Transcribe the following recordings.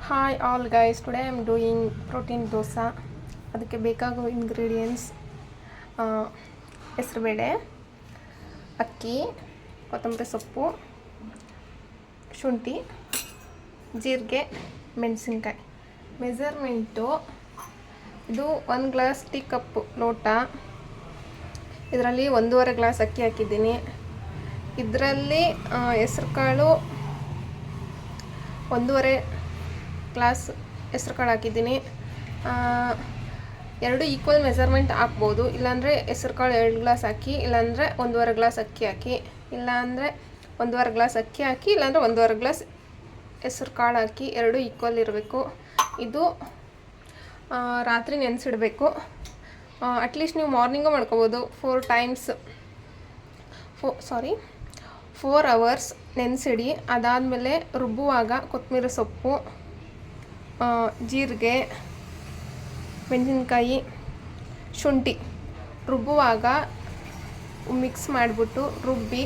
Hi all guys, today I am doing protein dosa. ಅದಕ್ಕೆ ಬೇಕಾಗುವ ingredients ಹೆಸರುಬೇಳೆ, ಅಕ್ಕಿ, ಕೊತ್ತಂಬರಿ ಸೊಪ್ಪು, ಶುಂಠಿ, ಜೀರಿಗೆ, ಮೆಣಸಿನ್ಕಾಯಿ. ಮೆಜರ್ಮೆಂಟು ಇದು 1 ಗ್ಲಾಸ್ ಟೀ ಕಪ್ ಲೋಟ. ಇದರಲ್ಲಿ 1.5 ಗ್ಲಾಸ್ ಅಕ್ಕಿ ಹಾಕಿದ್ದೀನಿ. ಇದರಲ್ಲಿ ಹೆಸರು ಕಾಳು 1.5 ಗ್ಲಾಸ್ ಹೆಸರು ಕಾಳು ಹಾಕಿದ್ದೀನಿ. 2 ಈಕ್ವಲ್ ಮೆಜರ್ಮೆಂಟ್ ಹಾಕ್ಬೋದು. ಇಲ್ಲಾಂದರೆ ಹೆಸರು ಕಾಳು 2 ಗ್ಲಾಸ್ ಹಾಕಿ, ಇಲ್ಲಾಂದರೆ 1.5 ಗ್ಲಾಸ್ ಅಕ್ಕಿ ಹಾಕಿ, ಇಲ್ಲಾಂದರೆ 1.5 ಗ್ಲಾಸ್ ಅಕ್ಕಿ ಹಾಕಿ, ಇಲ್ಲಾಂದರೆ 1.5 ಗ್ಲಾಸ್ ಹೆಸರು ಕಾಳು ಹಾಕಿ. 2 ಈಕ್ವಲ್ ಇರಬೇಕು. ಇದು ರಾತ್ರಿ ನೆನೆಸಿಡಬೇಕು. ಅಟ್ಲೀಸ್ಟ್ ನೀವು ಮಾರ್ನಿಂಗು ಮಾಡ್ಕೋಬೋದು. 4 ಅವರ್ಸ್ ನೆನೆಸಿಡಿ. ಅದಾದಮೇಲೆ ರುಬ್ಬುವಾಗ ಕೊತ್ತಂಬರಿ ಸೊಪ್ಪು, ಜೀರಿಗೆ, ಮೆಣಸಿನ್ಕಾಯಿ, ಶುಂಠಿ ರುಬ್ಬುವಾಗ ಮಿಕ್ಸ್ ಮಾಡಿಬಿಟ್ಟು ರುಬ್ಬಿ.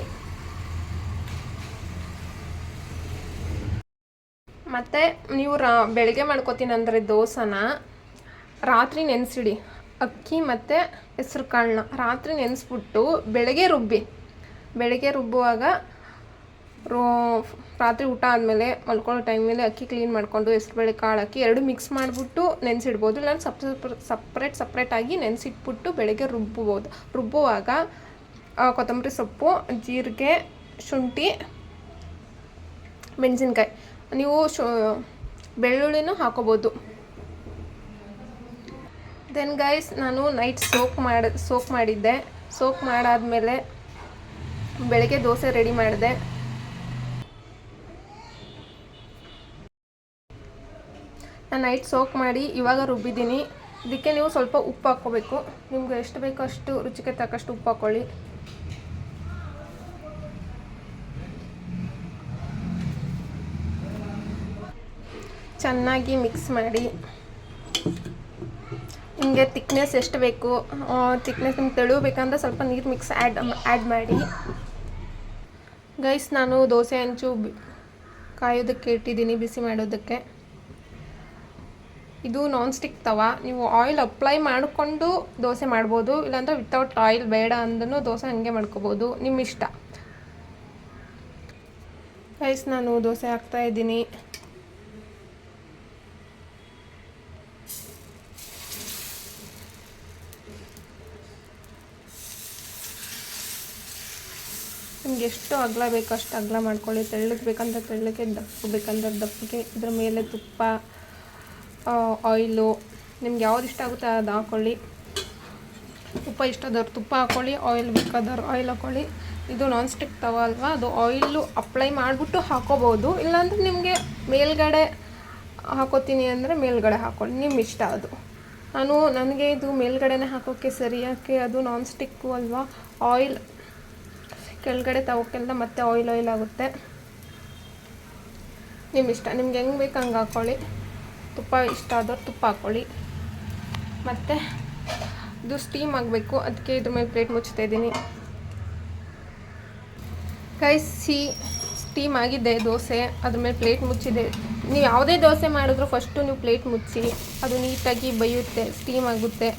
ಮತ್ತು ನೀವು ಬೆಳಗ್ಗೆ ಮಾಡ್ಕೋತೀನಿ ಅಂದರೆ ದೋಸೆನ ರಾತ್ರಿ ನೆನೆಸಿಡಿ. ಅಕ್ಕಿ ಮತ್ತು ಹೆಸ್ರು ಕಾಳನ್ನ ರಾತ್ರಿ ನೆನೆಸ್ಬಿಟ್ಟು ಬೆಳಗ್ಗೆ ರುಬ್ಬುವಾಗ ರಾತ್ರಿ ಊಟ ಆದಮೇಲೆ ಮಲ್ಕೊಳ್ಳೋ ಟೈಮಲ್ಲಿ ಅಕ್ಕಿ ಕ್ಲೀನ್ ಮಾಡಿಕೊಂಡು ಹೆಸ್ರುಬೇಳೆ ಕಾಳು ಹಾಕಿ 2 ಮಿಕ್ಸ್ ಮಾಡಿಬಿಟ್ಟು ನೆನೆಸಿಡ್ಬೋದು. ಇಲ್ಲ ಸಪ್ರೇಟಾಗಿ ನೆನೆಸಿಟ್ಬಿಟ್ಟು ಬೆಳಗ್ಗೆ ರುಬ್ಬುವಾಗ ಕೊತ್ತಂಬರಿ ಸೊಪ್ಪು, ಜೀರಿಗೆ, ಶುಂಠಿ, ಮೆಣಸಿನ್ಕಾಯಿ, ನೀವು ಬೆಳ್ಳುಳ್ಳಿನೂ ಹಾಕೋಬೋದು. ದೆನ್ ಗೈಸ್, ನಾನು ನೈಟ್ ಸೋಕ್ ಮಾಡಿದ್ದೆ. ಸೋಕ್ ಮಾಡಾದಮೇಲೆ ಬೆಳಗ್ಗೆ ದೋಸೆ ರೆಡಿ ಮಾಡಿದೆ. ನಾನು ನೈಟ್ ಸೋಕ್ ಮಾಡಿ ಇವಾಗ ರುಬ್ಬಿದ್ದೀನಿ. ಇದಕ್ಕೆ ನೀವು ಸ್ವಲ್ಪ ಉಪ್ಪು ಹಾಕ್ಕೋಬೇಕು. ನಿಮ್ಗೆ ಎಷ್ಟು ಬೇಕೋ ಅಷ್ಟು ರುಚಿಗೆ ತಕ್ಕಷ್ಟು ಉಪ್ಪು ಹಾಕ್ಕೊಳ್ಳಿ. ಚೆನ್ನಾಗಿ ಮಿಕ್ಸ್ ಮಾಡಿ. ನಿಮಗೆ ತಿಕ್ನೆಸ್ ಎಷ್ಟು ಬೇಕು, ತಿಕ್ನೆಸ್ ನಿಮ್ಗೆ ತೆಳು ಬೇಕಂದ್ರೆ ಸ್ವಲ್ಪ ನೀರು ಮಿಕ್ಸ್ ಆ್ಯಡ್ ಮಾಡಿ. ಗೈಸ್, ನಾನು ದೋಸೆ ಹಂಚು ಕಾಯೋದಕ್ಕೆ ಇಟ್ಟಿದ್ದೀನಿ, ಬಿಸಿ ಮಾಡೋದಕ್ಕೆ. ಇದು ನಾನ್ ಸ್ಟಿಕ್ ತವ. ನೀವು ಆಯಿಲ್ ಅಪ್ಲೈ ಮಾಡಿಕೊಂಡು ದೋಸೆ ಮಾಡ್ಬೋದು, ಇಲ್ಲಾಂದರೆ ವಿತೌಟ್ ಆಯಿಲ್ ಬೇಡ ಅಂದ್ರೂ ದೋಸೆ ಹಾಗೆ ಮಾಡ್ಕೋಬೋದು, ನಿಮ್ಮ ಇಷ್ಟ. ಗೈಸ್, ನಾನು ದೋಸೆ ಹಾಕ್ತಾ ಇದ್ದೀನಿ. ನಿಮ್ಗೆ ಎಷ್ಟು ಅಗಲ ಬೇಕೋ ಅಷ್ಟು ಅಗಲ ಮಾಡ್ಕೊಳ್ಳಿ. ತೆಳ್ಳಗೆ ಬೇಕಂದ್ರೆ ತೆಳ್ಳಗೆ, ದಪ್ಪ ಬೇಕಂದ್ರೆ ದಪ್ಪಗೆ. ಇದ್ರ ಮೇಲೆ ತುಪ್ಪ, ಆಯಿಲು, ನಿಮ್ಗೆ ಯಾವ್ದು ಇಷ್ಟ ಆಗುತ್ತೆ ಅದು ಹಾಕ್ಕೊಳ್ಳಿ. ತುಪ್ಪ ಇಷ್ಟದವ್ರು ತುಪ್ಪ ಹಾಕ್ಕೊಳ್ಳಿ, ಆಯಿಲ್ ಬೇಕಾದವ್ರು ಆಯಿಲ್ ಹಾಕ್ಕೊಳ್ಳಿ. ಇದು ನಾನ್ ಸ್ಟಿಕ್ ತವ ಅಲ್ವಾ, ಅದು ಆಯಿಲು ಅಪ್ಲೈ ಮಾಡಿಬಿಟ್ಟು ಹಾಕೋಬೋದು. ಇಲ್ಲಾಂದರೆ ನಿಮಗೆ ಮೇಲ್ಗಡೆ ಹಾಕೋತೀನಿ ಅಂದರೆ ಮೇಲ್ಗಡೆ ಹಾಕ್ಕೊಳ್ಳಿ, ನಿಮ್ಮ ಇಷ್ಟ ಅದು. ನನಗೆ ಇದು ಮೇಲ್ಗಡೆನೇ ಹಾಕೋಕ್ಕೆ ಸರಿ. ಯಾಕೆ, ಅದು ನಾನ್ ಸ್ಟಿಕ್ಕು ಅಲ್ವಾ, ಆಯಿಲ್ ಕೆಳಗಡೆ ತಗೋಕ್ಕೆಲ್ಲ ಮತ್ತೆ ಆಯಿಲ್ ಆಗುತ್ತೆ. ನಿಮ್ಮ ಇಷ್ಟ, ನಿಮ್ಗೆ ಹೆಂಗೆ ಬೇಕು ಹಂಗೆ ಹಾಕ್ಕೊಳ್ಳಿ. ತುಪ್ಪ ಇಷ್ಟ ಆದವ್ರು ತುಪ್ಪ ಹಾಕ್ಕೊಳ್ಳಿ. ಮತ್ತು ಇದು ಸ್ಟೀಮ್ ಆಗಬೇಕು, ಅದಕ್ಕೆ ಇದ್ರ ಮೇಲೆ ಪ್ಲೇಟ್ ಮುಚ್ತಾ ಇದ್ದೀನಿ. ಗೈಸ್, ಸ್ಟೀಮ್ ಆಗಿದೆ ದೋಸೆ, ಅದ್ರ ಮೇಲೆ ಪ್ಲೇಟ್ ಮುಚ್ಚಿದೆ. ನೀವು ಯಾವುದೇ ದೋಸೆ ಮಾಡಿದ್ರು ಫಸ್ಟು ನೀವು ಪ್ಲೇಟ್ ಮುಚ್ಚಿ, ಅದು ನೀಟಾಗಿ ಬೇಯುತ್ತೆ, ಸ್ಟೀಮ್ ಆಗುತ್ತೆ.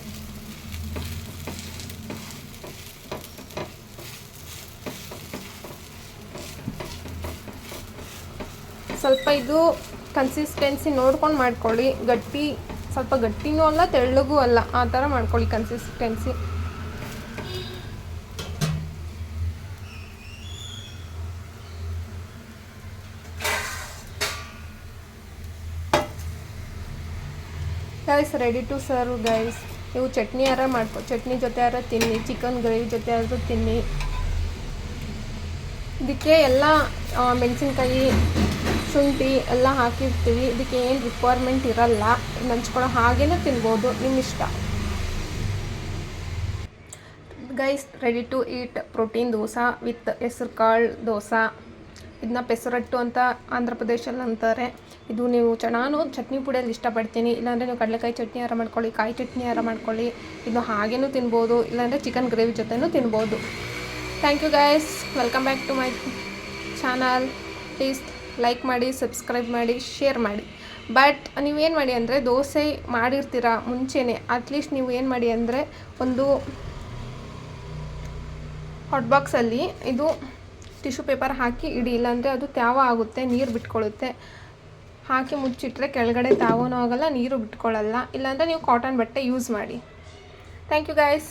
ಸ್ವಲ್ಪ ಇದು ಕನ್ಸಿಸ್ಟೆನ್ಸಿ ನೋಡ್ಕೊಂಡು ಮಾಡ್ಕೊಳ್ಳಿ. ಸ್ವಲ್ಪ ಗಟ್ಟಿನೂ ಅಲ್ಲ, ತೆಳ್ಳಗೂ ಅಲ್ಲ, ಆ ಥರ ಮಾಡ್ಕೊಳ್ಳಿ consistency. Guys, ready to serve guys. ನೀವು ಚಟ್ನಿ ಚಟ್ನಿ ಜೊತೆ ತಿನ್ನಿ, ಚಿಕನ್ ಗ್ರೇವಿ ಜೊತೆ ಆದರೂ ತಿನ್ನಿ. ಇದಕ್ಕೆ ಎಲ್ಲ ಮೆಣಸಿನ್ಕಾಯಿ, ಶುಂಠಿ ಎಲ್ಲ ಹಾಕಿರ್ತೀವಿ. ಇದಕ್ಕೆ ಏನು ರಿಕ್ವೈರ್ಮೆಂಟ್ ಇರಲ್ಲ, ನಂಚ್ಕೊಳ್ಳೋ ಹಾಗೇ ತಿನ್ಬೋದು, ನಿಮ್ಮ ಇಷ್ಟ. Guys, ready to eat protein dosa with ಹೆಸರು ಕಾಳು ದೋಸಾ. ಇದನ್ನ ಪೆಸರಟ್ಟು ಅಂತ ಆಂಧ್ರ ಪ್ರದೇಶಲ್ಲಿ ಅಂತಾರೆ. ಇದು ನೀವು ನಾನು ಚಟ್ನಿ ಪುಡಿಯಲ್ಲಿ ಇಷ್ಟಪಡ್ತೀನಿ. ಇಲ್ಲಾಂದರೆ ನೀವು ಕಡಲೆಕಾಯಿ ಚಟ್ನಿ ಯಾರು ಮಾಡ್ಕೊಳ್ಳಿ, ಕಾಯಿ ಚಟ್ನಿ ಯಾರು ಮಾಡ್ಕೊಳ್ಳಿ. ಇದು ಹಾಗೇನೂ ತಿನ್ಬೋದು, ಇಲ್ಲಾಂದರೆ ಚಿಕನ್ ಗ್ರೇವಿ ಜೊತೆನೂ ತಿನ್ಬೋದು. Thank you guys, welcome back to my channel. Please like ಮಾಡಿ, ಸಬ್ಸ್ಕ್ರೈಬ್ ಮಾಡಿ, ಶೇರ್ ಮಾಡಿ. ಬಟ್ ನೀವೇನು ಮಾಡಿ ಅಂದರೆ ದೋಸೆ ಮಾಡಿರ್ತೀರ ಮುಂಚೆನೇ, ಅಟ್ಲೀಸ್ಟ್ ನೀವು ಏನು ಮಾಡಿ ಅಂದರೆ ಒಂದು ಹಾಟ್ ಬಾಕ್ಸಲ್ಲಿ ಇದು ಟಿಶ್ಯೂ ಪೇಪರ್ ಹಾಕಿ ಇಡಿ, ಇಲ್ಲಾಂದರೆ ಅದು ತ್ಯಾವ ಆಗುತ್ತೆ, ನೀರು ಬಿಟ್ಕೊಳ್ಳುತ್ತೆ. ಹಾಕಿ ಮುಚ್ಚಿಟ್ರೆ ಕೆಳಗಡೆ ತ್ಯಾವನೂ ಆಗೋಲ್ಲ, ನೀರು ಬಿಟ್ಕೊಳ್ಳಲ್ಲ. ಇಲ್ಲಾಂದರೆ ನೀವು ಕಾಟನ್ ಬಟ್ಟೆ ಯೂಸ್ ಮಾಡಿ. Thank you guys.